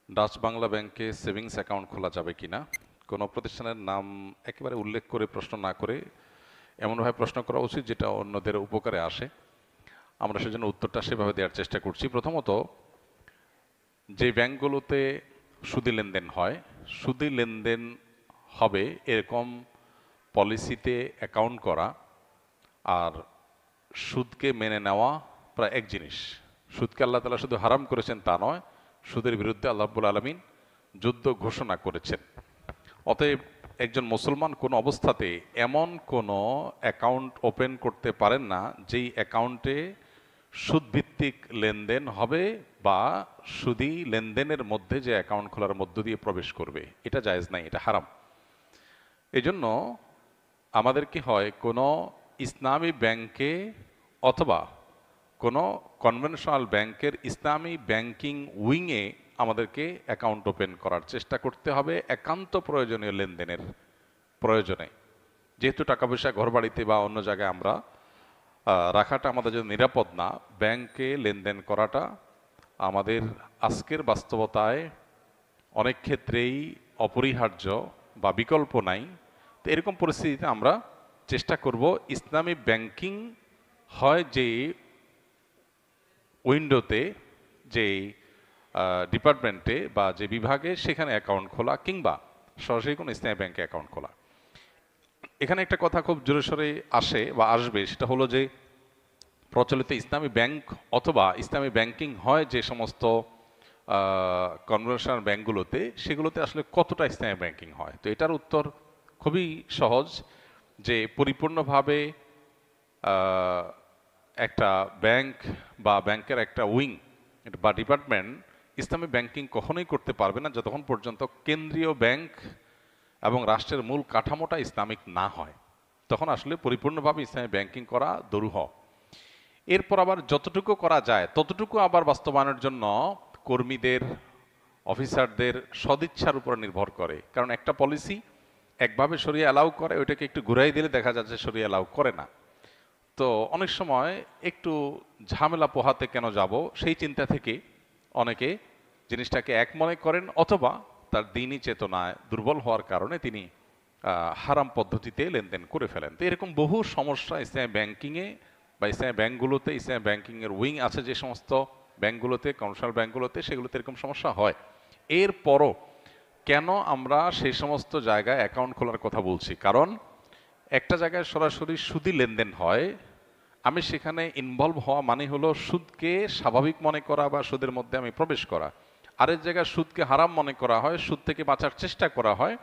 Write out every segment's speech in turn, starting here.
Dutch Bangla ব্যাংকে savings account খোলা যাবে কিনা কোনো প্রতিষ্ঠানের নাম একেবারে উল্লেখ করে প্রশ্ন না করে এমনভাবে প্রশ্ন করা উচিত যেটা অন্যদের উপকারে আসে। আমরা সেজন্য উত্তরটা সেভাবে দেওয়ার চেষ্টা করছি। প্রথমত, যে ব্যাংকগুলোতে সুদি লেনদেন হয়, সুদি লেনদেন হবে এরকম পলিসিতে অ্যাকাউন্ট করা আর সুদকে মেনে নেওয়া প্রায় এক জিনিস। সুদকে আল্লাহ তাআলা শুধু হারাম করেছেন তা নয়, সুদের বিরুদ্ধে আল্লাহ রাব্বুল আলামিন যুদ্ধ ঘোষণা করেছেন। অতএব একজন মুসলমান কোনো অবস্থাতে এমন কোনো অ্যাকাউন্ট ওপেন করতে পারেন না যেই অ্যাকাউন্টে সুদভিত্তিক লেনদেন হবে বা সুদি লেনদেনের মধ্যে যে অ্যাকাউন্ট খোলার মধ্য দিয়ে প্রবেশ করবে, এটা জায়েজ নাই, এটা হারাম। এজন্য আমাদের কি হয়, কোনো ইসলামী ব্যাংকে অথবা কোনো কনভেনশনাল ব্যাংকের ইসলামী ব্যাংকিং উইংয়ে আমাদেরকে অ্যাকাউন্ট ওপেন করার চেষ্টা করতে হবে একান্ত প্রয়োজনীয় লেনদেনের প্রয়োজনে। যেহেতু টাকা পয়সা ঘরবাড়িতে বা অন্য জায়গায় আমরা রাখাটা আমাদের জন্য নিরাপদ না, ব্যাংকে লেনদেন করাটা আমাদের আজকের বাস্তবতায় অনেক ক্ষেত্রেই অপরিহার্য বা বিকল্প নাই। তো এরকম পরিস্থিতিতে আমরা চেষ্টা করব ইসলামী ব্যাংকিং হয় যে উইন্ডোতে, যে ডিপার্টমেন্টে বা যে বিভাগে সেখানে অ্যাকাউন্ট খোলা, কিংবা সরাসরি কোনো ইসলামী ব্যাংকে অ্যাকাউন্ট খোলা। এখানে একটা কথা খুব জোরে সোরে আসে বা আসবে, সেটা হলো যে প্রচলিত ইসলামী ব্যাংক অথবা ইসলামী ব্যাংকিং হয় যে সমস্ত কনভেনশনাল ব্যাংকগুলোতে, সেগুলোতে আসলে কতটা ইসলামী ব্যাংকিং হয়। তো এটার উত্তর খুবই সহজ, যে পরিপূর্ণভাবে একটা ব্যাংক বা ব্যাংকের একটা উইং বা ডিপার্টমেন্ট ইসলামী ব্যাংকিং কখনোই করতে পারবে না যতক্ষণ পর্যন্ত কেন্দ্রীয় ব্যাংক এবং রাষ্ট্রের মূল কাঠামোটা ইসলামিক না হয়। তখন আসলে পরিপূর্ণভাবে ইসলামী ব্যাংকিং করা দুরূহ। এরপর আবার যতটুকু করা যায় ততটুকু আবার বাস্তবায়নের জন্য কর্মীদের, অফিসারদের সদিচ্ছার উপর নির্ভর করে। কারণ একটা পলিসি একভাবে সরিয়ে অ্যালাউ করে, ওইটাকে একটু ঘুরাই দিলে দেখা যাচ্ছে সরিয়ে অ্যালাউ করে না। তো অনেক সময় একটু ঝামেলা পোহাতে কেন যাব, সেই চিন্তা থেকে অনেকে জিনিসটাকে এক মনে করেন, অথবা তার দ্বীনি চেতনায় দুর্বল হওয়ার কারণে তিনি হারাম পদ্ধতিতে লেনদেন করে ফেলেন। তো এরকম বহু সমস্যা ইসলামী ব্যাংকিংয়ে বা ইসলামী ব্যাংকগুলোতে, ইসলামী ব্যাংকিংয়ের উইং আছে যে সমস্ত ব্যাংকগুলোতে, কমার্শিয়াল ব্যাংকগুলোতে, সেগুলোতে এরকম সমস্যা হয়। এরপরও কেন আমরা সেই সমস্ত জায়গায় অ্যাকাউন্ট খোলার কথা বলছি? কারণ একটা জায়গায় সরাসরি সুদি লেনদেন হয়, আমি সেখানে ইনভলভ হওয়া মানে হলো সুদকে স্বাভাবিক মনে করা বা সুদের মধ্যে আমি প্রবেশ করা। আরেক জায়গায় সুদকে হারাম মনে করা হয়, সুদ থেকে বাঁচার চেষ্টা করা হয়।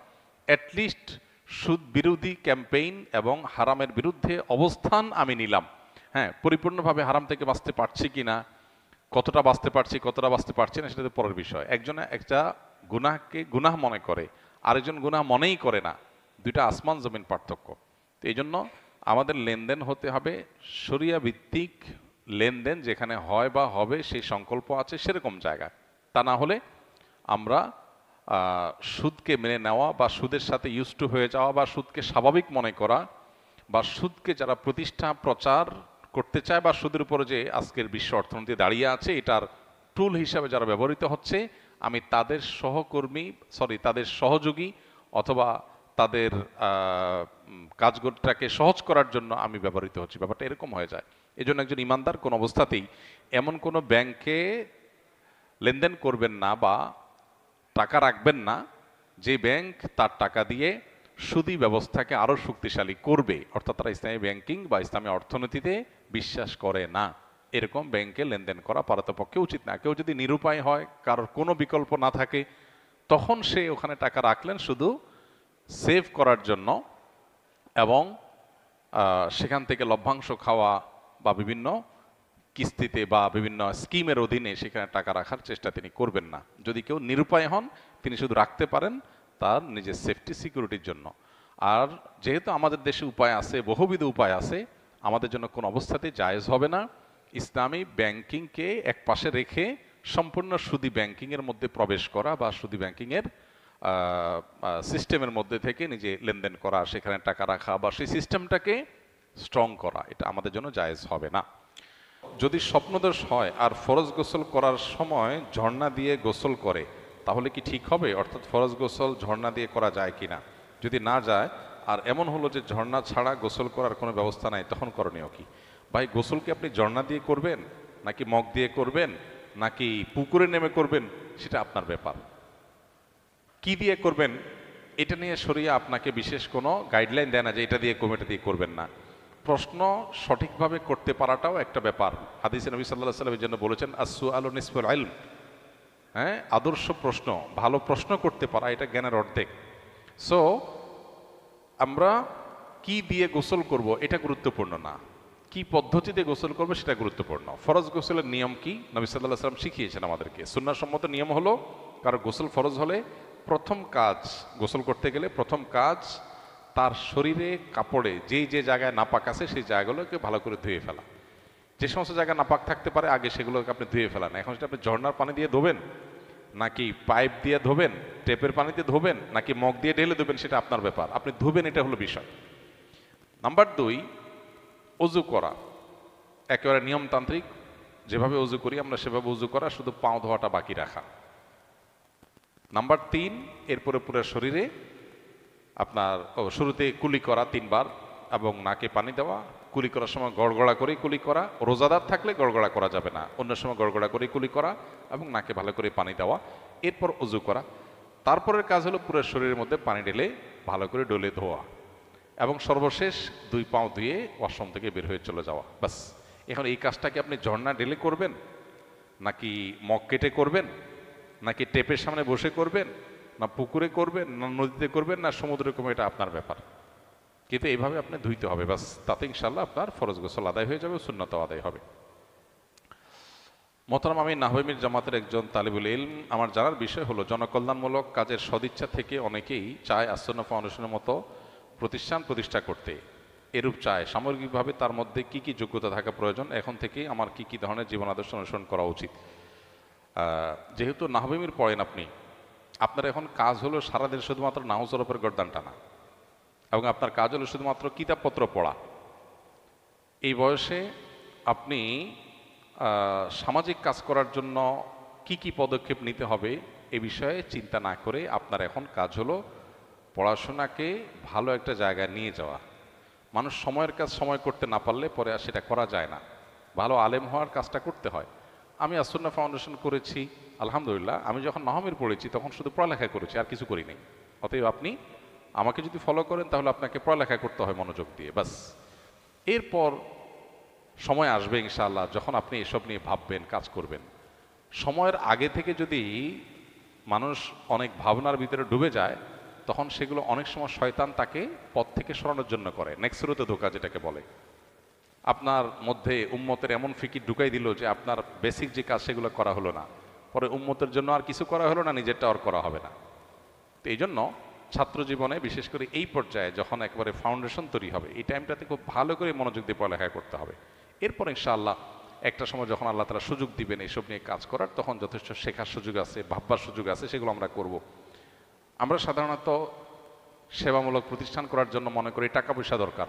অ্যাটলিস্ট সুদ বিরোধী ক্যাম্পেইন এবং হারামের বিরুদ্ধে অবস্থান আমি নিলাম। হ্যাঁ, পরিপূর্ণভাবে হারাম থেকে বাঁচতে পারছি কিনা, কতটা বাঁচতে পারছি, কতটা বাঁচতে পারছি না, সেটা তো পরের বিষয়। একজন একটা গুনাহকে গুনাহ মনে করে, আরেকজন গুনাহ মনেই করে না। দুইটা আসমান জমিন পার্থক্য। তো এই জন্য আমাদের লেনদেন হতে হবে শরিয়া ভিত্তিক লেনদেন, যেখানে হয় বা হবে সেই সংকল্প আছে সেরকম জায়গায়। তা না হলে আমরা সুদকে মেনে নেওয়া বা সুদের সাথে ইউজ টু হয়ে যাওয়া বা সুদকে স্বাভাবিক মনে করা বা সুদকে যারা প্রতিষ্ঠা প্রচার করতে চায় বা সুদের উপরে যে আজকের বিশ্ব অর্থনীতি দাঁড়িয়ে আছে এটার টুল হিসাবে যারা ব্যবহৃত হচ্ছে, আমি তাদের তাদের সহযোগী অথবা তাদের কাজটাকে সহজ করার জন্য আমি ব্যবহৃত হচ্ছি, ব্যাপারটা এরকম হয়ে যায়। এই জন্য একজন ইমানদার কোন অবস্থাতেই এমন কোনো ব্যাংকে লেনদেন করবেন না বা টাকা রাখবেন না যে ব্যাংক তার টাকা দিয়ে সুদী ব্যবস্থাকে আরো শক্তিশালী করবে, অর্থাৎ তারা ইসলামী ব্যাংকিং বা ইসলামী অর্থনীতিতে বিশ্বাস করে না। এরকম ব্যাংকে লেনদেন করা পারতপক্ষে উচিত না। কেউ যদি নিরুপায় হয়, কারোর কোনো বিকল্প না থাকে, তখন সে ওখানে টাকা রাখলেন শুধু সেভ করার জন্য, এবং সেখান থেকে লভ্যাংশ খাওয়া বা বিভিন্ন কিস্তিতে বা বিভিন্ন স্কিমের অধীনে সেখানে টাকা রাখার চেষ্টা তিনি করবেন না। যদি কেউ নিরুপায় হন, তিনি শুধু রাখতে পারেন তার নিজের সেফটি সিকিউরিটির জন্য। আর যেহেতু আমাদের দেশে উপায় আছে, বহুবিধ উপায় আছে, আমাদের জন্য কোন অবস্থাতেই জায়েজ হবে না ইসলামী ব্যাংকিংকে এক পাশে রেখে সম্পূর্ণ সুদী ব্যাংকিংয়ের মধ্যে প্রবেশ করা বা সুদী ব্যাংকিংয়ের সিস্টেমের মধ্যে থেকে নিজে লেনদেন করা, সেখানে টাকা রাখা বা সেই সিস্টেমটাকে স্ট্রং করা, এটা আমাদের জন্য জায়েজ হবে না। যদি স্বপ্নদোষ হয় আর ফরজ গোসল করার সময় ঝর্ণা দিয়ে গোসল করে, তাহলে কি ঠিক হবে? অর্থাৎ ফরজ গোসল ঝর্ণা দিয়ে করা যায় কিনা? যদি না যায়, আর এমন হলো যে ঝর্ণা ছাড়া গোসল করার কোনো ব্যবস্থা নাই, তখন করণীয় কি? ভাই, গোসল কি আপনি ঝর্ণা দিয়ে করবেন, নাকি মগ দিয়ে করবেন, নাকি পুকুরে নেমে করবেন, সেটা আপনার ব্যাপার। কি দিয়ে করবেন এটা নিয়ে শরিয়া আপনাকে বিশেষ কোনো গাইডলাইন দেয় না যে এটা দিয়ে করবেন, এটা দিয়ে করবেন না। প্রশ্ন সঠিকভাবে করতে পারাটাও একটা ব্যাপার। হাদিসে নবী সাল্লাল্লাহু আলাইহি ওয়াসাল্লামের জন্য বলেছেন আস-সুআলু নিসফুল ইলম। হ্যাঁ, আদর্শ প্রশ্ন, ভালো প্রশ্ন করতে পারা এটা জ্ঞানের অর্ধেক। সো আমরা কি দিয়ে গোসল করব এটা গুরুত্বপূর্ণ না, কি পদ্ধতিতে গোসল করব সেটা গুরুত্বপূর্ণ। ফরজ গোসলের নিয়ম কি নবী সাল্লাল্লাহু আলাইহি ওয়াসাল্লাম শিখিয়েছেন আমাদেরকে। সুন্নাহসম্মত নিয়ম হলো, কারো গোসল ফরজ হলে প্রথম কাজ, গোসল করতে গেলে প্রথম কাজ তার শরীরে কাপড়ে যেই যে জায়গায় নাপাক আছে সেই জায়গাগুলোকে ভালো করে ধুয়ে ফেলা। যে সমস্ত জায়গায় নাপাক থাকতে পারে আগে সেগুলোকে আপনি ধুয়ে ফেলান। এখন সেটা আপনি ঝর্ণার পানি দিয়ে ধোবেন, নাকি পাইপ দিয়ে ধোবেন, টেপের পানিতে ধোবেন, নাকি মগ দিয়ে ঢেলে ধোবেন, সেটা আপনার ব্যাপার, আপনি ধুবেন, এটা হলো বিষয়। নাম্বার 2, অজু করা একেবারে নিয়মতান্ত্রিক, যেভাবে অজু করি আমরা সেভাবে অজু করা, শুধু পাও ধোয়াটা বাকি রাখা। নাম্বার 3, এরপরে পুরো শরীরে আপনার শুরুতে কুলি করা 3 বার এবং নাকে পানি দেওয়া। কুলি করার সময় গড়গড়া করে কুলি করা, রোজাদার থাকলে গড়গড়া করা যাবে না, অন্য সময় গড়গড়া করে কুলি করা এবং নাকে ভালো করে পানি দেওয়া, এরপর অজু করা। তারপরের কাজ হলো পুরো শরীরের মধ্যে পানি ঢেলে ভালো করে ডলে ধোয়া এবং সর্বশেষ 2 পাও ধুয়ে ওয়াশরুম থেকে বের হয়ে চলে যাওয়া, বাস। এখন এই কাজটাকে আপনি ঝর্ণা ঢেলে করবেন, নাকি মগ কেটে করবেন, নাকি টেপের সামনে বসে করবেন, না পুকুরে করবেন, না নদীতে করবেন, না সমুদ্রে করবেন, এটা আপনার ব্যাপার। কিন্তু এইভাবে আপনি ধুইতে হবে, বাস। তাতে ইনশাআল্লাহ আপনার ফরজ গোসল আদায় হয়ে যাবে, সুন্নাতও আদায় হবে। মোহতারাম, আমি নাহওয়ে মির জামাতের একজন তালিবুল ইলম। আমার জানার বিষয় হলো, জনকল্যাণমূলক কাজের সদিচ্ছা থেকে অনেকেই চায় আসন্না ফাউন্ডেশনের মতো প্রতিষ্ঠান প্রতিষ্ঠা করতে। এরূপ চায়, সামগ্রিকভাবে তার মধ্যে কি কি যোগ্যতা থাকা প্রয়োজন, এখন থেকেই আমার কি কি ধরনের জীবন আদর্শ অনুসরণ করা উচিত? যেহেতু নাহওয়ে মির পড়েন আপনি, আপনার এখন কাজ হলো সারাদিন শুধুমাত্র নাহু সরফের গর্দান টানা এবং আপনার কাজ হলো শুধুমাত্র কিতাবপত্র পড়া। এই বয়সে আপনি সামাজিক কাজ করার জন্য কি কি পদক্ষেপ নিতে হবে এ বিষয়ে চিন্তা না করে আপনার এখন কাজ হলো পড়াশোনাকে ভালো একটা জায়গায় নিয়ে যাওয়া। মানুষ সময়ের কাজ সময় করতে না পারলে পরে আর সেটা করা যায় না। ভালো আলেম হওয়ার কাজটা করতে হয়। আমি আসন্না ফাউন্ডেশন করেছি, আলহামদুলিল্লাহ। আমি যখন নাহমির পড়েছি তখন শুধু পড়ালেখা করেছি, আর কিছু করি নাই। অতএব আপনি আমাকে যদি ফলো করেন তাহলে আপনাকে পড়ালেখা করতে হয় মনোযোগ দিয়ে, বাস। এরপর সময় আসবে ইনশাআল্লাহ যখন আপনি এসব নিয়ে ভাববেন, কাজ করবেন। সময়ের আগে থেকে যদি মানুষ অনেক ভাবনার ভিতরে ডুবে যায়, তখন সেগুলো অনেক সময় শয়তান তাকে পথ থেকে সরানোর জন্য করে, নেক্সরতে ধোঁকা যেটাকে বলে। আপনার মধ্যে উম্মতের এমন ফিকির ঢুকাই দিল যে আপনার বেসিক যে কাজ সেগুলো করা হলো না, পরে উম্মতের জন্য আর কিছু করা হলো না, নিজেরটা আর করা হবে না। তো এই জন্য ছাত্র জীবনে বিশেষ করে এই পর্যায়ে যখন একবারে ফাউন্ডেশন তৈরি হবে, এই টাইমটাতে খুব ভালো করে মনোযোগ দিয়ে পড়ালেখা করতে হবে। এরপর ইনশাআল্লাহ একটা সময় যখন আল্লাহ তাআলা সুযোগ দিবেন এইসব নিয়ে কাজ করার, তখন যথেষ্ট শেখার সুযোগ আছে, ভাববার সুযোগ আছে, সেগুলো আমরা করব। আমরা সাধারণত সেবামূলক প্রতিষ্ঠান করার জন্য মনে করি টাকা পয়সা দরকার।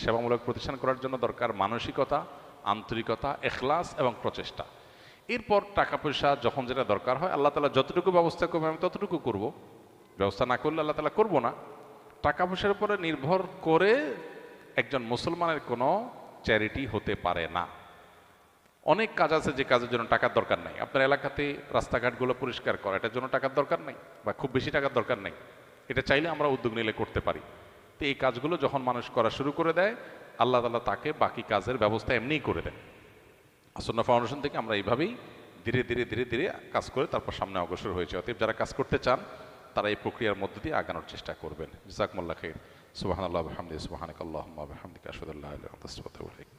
সেবামূলক প্রতিষ্ঠান করার জন্য দরকার মানসিকতা, আন্তরিকতা, এখলাস এবং প্রচেষ্টা। এরপর টাকা পয়সা যখন যেটা দরকার হয় আল্লাহ তাআলা যতটুকু ব্যবস্থা করবে আমি ততটুকু করব, ব্যবস্থা না করলে আল্লাহ তাআলা করব না। টাকা পয়সার উপরে নির্ভর করে একজন মুসলমানের কোনো চ্যারিটি হতে পারে না। অনেক কাজ আছে যে কাজের জন্য টাকার দরকার নাই। আপনার এলাকাতে রাস্তাঘাটগুলো পরিষ্কার করা, এটার জন্য টাকার দরকার নেই বা খুব বেশি টাকার দরকার নেই। এটা চাইলে আমরা উদ্যোগ নিলে করতে পারি। তো এই কাজগুলো যখন মানুষ করা শুরু করে দেয়, আল্লাহ তাআলা তাকে বাকি কাজের ব্যবস্থা এমনিই করে দেয়। আসন্না ফাউন্ডেশন থেকে আমরা এইভাবেই ধীরে ধীরে ধীরে ধীরে কাজ করে তারপর সামনে অগ্রসর হয়েছে। অতএব যারা কাজ করতে চান তারা এই প্রক্রিয়ার মধ্য দিয়ে আগানোর চেষ্টা করবেন। জাযাকুমুল্লাহ খাইর। সুবহানাল্লাহি ওয়া বিহামদিহি, সুবহানাকাল্লাহুম্মা ওয়া বিহামদিকা, আশহাদু আল্লা ইলাহা ইল্লা আনতা, আস্তাগফিরুকা ওয়া আতুবু ইলাইক।